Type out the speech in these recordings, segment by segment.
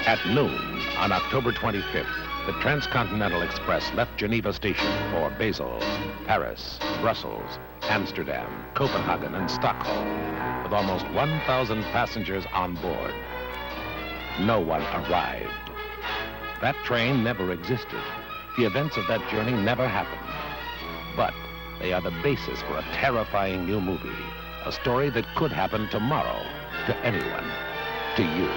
At noon on October 25th, the Transcontinental Express left Geneva Station for Basel, Paris, Brussels, Amsterdam, Copenhagen, and Stockholm, with almost 1,000 passengers on board. No one arrived. That train never existed. The events of that journey never happened. But they are the basis for a terrifying new movie, a story that could happen tomorrow to anyone, to you.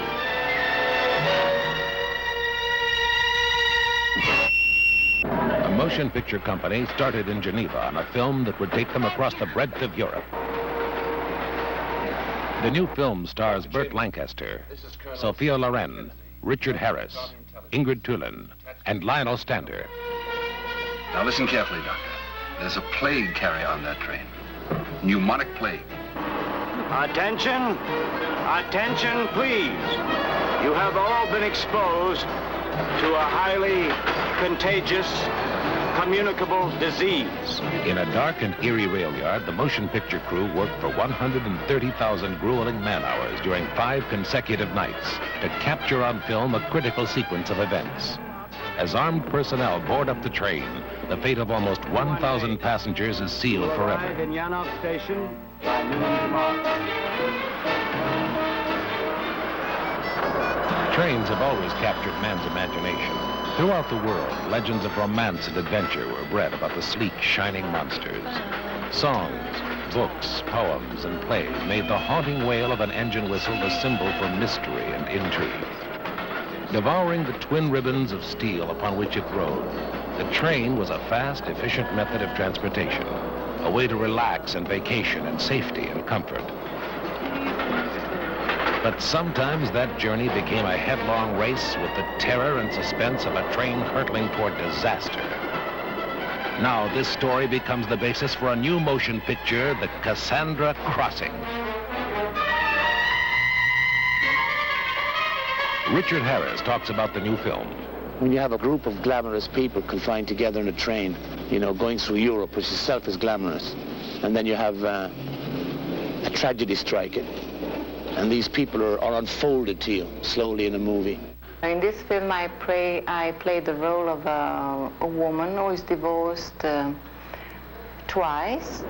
A motion picture company started in Geneva on a film that would take them across the breadth of Europe. The new film stars Burt Lancaster, Sophia Loren, Richard Harris, Ingrid Tulin, and Lionel Stander. Now listen carefully, Doctor. There's a plague carrier on that train. Pneumonic plague. Attention! Attention, please. You have all been exposed to a highly contagious, communicable disease. In a dark and eerie rail yard, the motion picture crew worked for 130,000 grueling man-hours during 5 consecutive nights to capture on film a critical sequence of events. As armed personnel board up the train, the fate of almost 1,000 passengers is sealed forever. Arrive in Geneva Station by noon tomorrow. Trains have always captured man's imagination. Throughout the world, legends of romance and adventure were bred about the sleek, shining monsters. Songs, books, poems, and plays made the haunting wail of an engine whistle the symbol for mystery and intrigue. Devouring the twin ribbons of steel upon which it rode, the train was a fast, efficient method of transportation, a way to relax and vacation in safety and comfort. But sometimes that journey became a headlong race with the terror and suspense of a train hurtling toward disaster. Now this story becomes the basis for a new motion picture, The Cassandra Crossing. Richard Harris talks about the new film. When you have a group of glamorous people confined together in a train, you know, going through Europe, which itself is glamorous, and then you have a tragedy striking, and these people are unfolded to you slowly in a movie. In this film, I played the role of a woman who is divorced twice,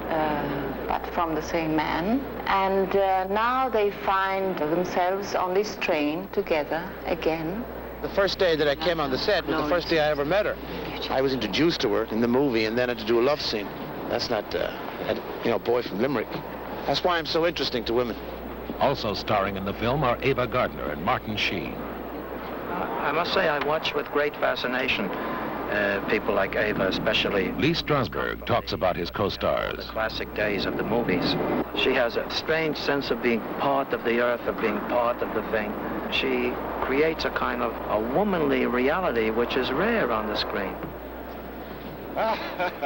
but from the same man. And now they find themselves on this train together again. The first day that I came on the set was the first day I ever met her. I was introduced to her in the movie and then had to do a love scene. That's not, boy from Limerick. That's why I'm so interesting to women. Also starring in the film are Ava Gardner and Martin Sheen. I must say I watch with great fascination people like Ava, especially. Lee Strasberg talks about his co-stars. The classic days of the movies. She has a strange sense of being part of the earth, of being part of the thing. She creates a kind of a womanly reality which is rare on the screen.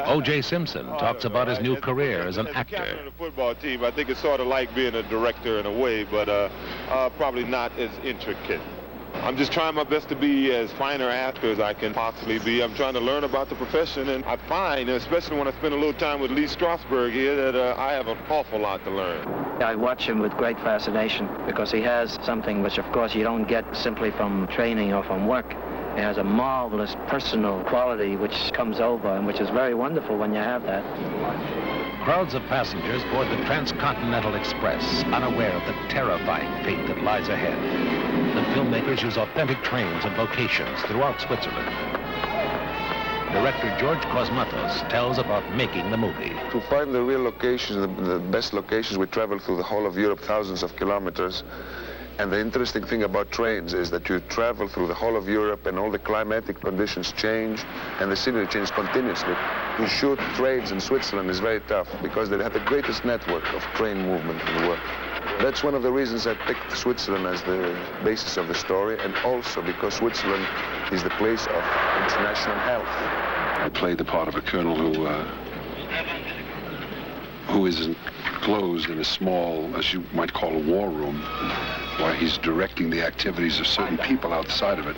O.J. Simpson talks about his new career as an actor. Captain of the football team, I think it's sort of like being a director in a way, but probably not as intricate. I'm just trying my best to be as finer actor as I can possibly be. I'm trying to learn about the profession, and I find, especially when I spend a little time with Lee Strasberg here, that I have an awful lot to learn. I watch him with great fascination because he has something which, of course, you don't get simply from training or from work. He has a marvelous personal quality which comes over and which is very wonderful when you have that. Crowds of passengers board the Transcontinental Express, unaware of the terrifying fate that lies ahead. The filmmakers use authentic trains and locations throughout Switzerland. Director George Cosmatos tells about making the movie. To find the real locations, the best locations, we travel through the whole of Europe, thousands of kilometers. And the interesting thing about trains is that you travel through the whole of Europe and all the climatic conditions change and the scenery changes continuously. To shoot trains in Switzerland is very tough because they have the greatest network of train movement in the world. That's one of the reasons I picked Switzerland as the basis of the story, and also because Switzerland is the place of international health. I played the part of a colonel who is enclosed in a small, as you might call, a war room, while he's directing the activities of certain people outside of it.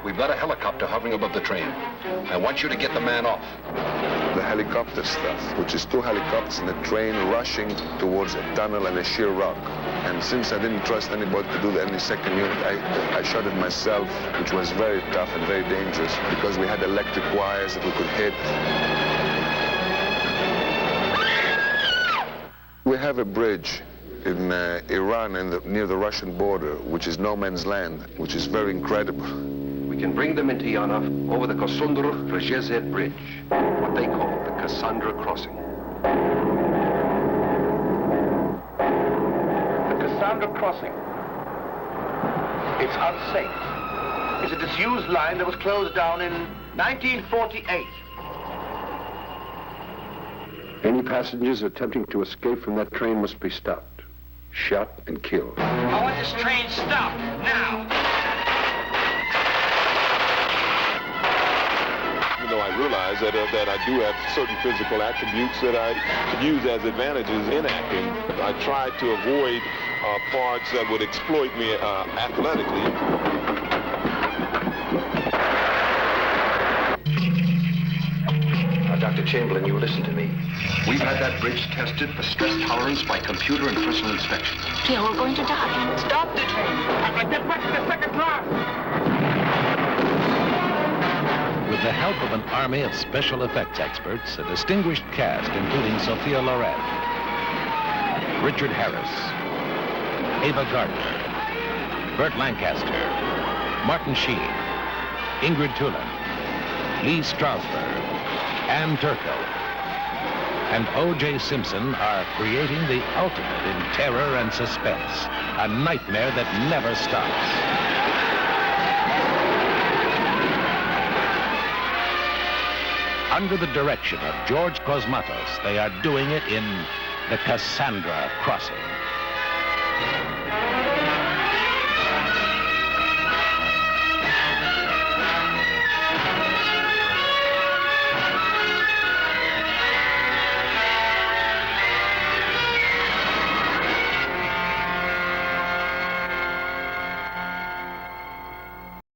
We've got a helicopter hovering above the train. I want you to get the man off. The helicopter stuff, which is 2 helicopters in a train rushing towards a tunnel and a sheer rock. And since I didn't trust anybody to do any second unit, I shot it myself, which was very tough and very dangerous because we had electric wires that we could hit. We have a bridge in Iran near the Russian border, which is no man's land, which is very incredible. We can bring them into Yanov over the CASSANDRA bridge, what they call the Cassandra crossing. Cassandra crossing. It's unsafe. It's a disused line that was closed down in 1948. Any passengers attempting to escape from that train must be stopped, shot, and killed. I want this train stopped now. Even though I realize that I do have certain physical attributes that I could use as advantages in acting, I try to avoid parts that would exploit me athletically. Now, Dr. Chamberlain, you listen to me. We've had that bridge tested for stress tolerance by computer and personal inspection. We are all going to die. Stop the train. I'm going to get back to the second class. With the help of an army of special effects experts, a distinguished cast including Sophia Loren, Richard Harris, Ava Gardner, Burt Lancaster, Martin Sheen, Ingrid Tulin, Lee Strasberg, Ann Turkel, and O.J. Simpson are creating the ultimate in terror and suspense, a nightmare that never stops. Under the direction of George Cosmatos, they are doing it in the Cassandra crossing.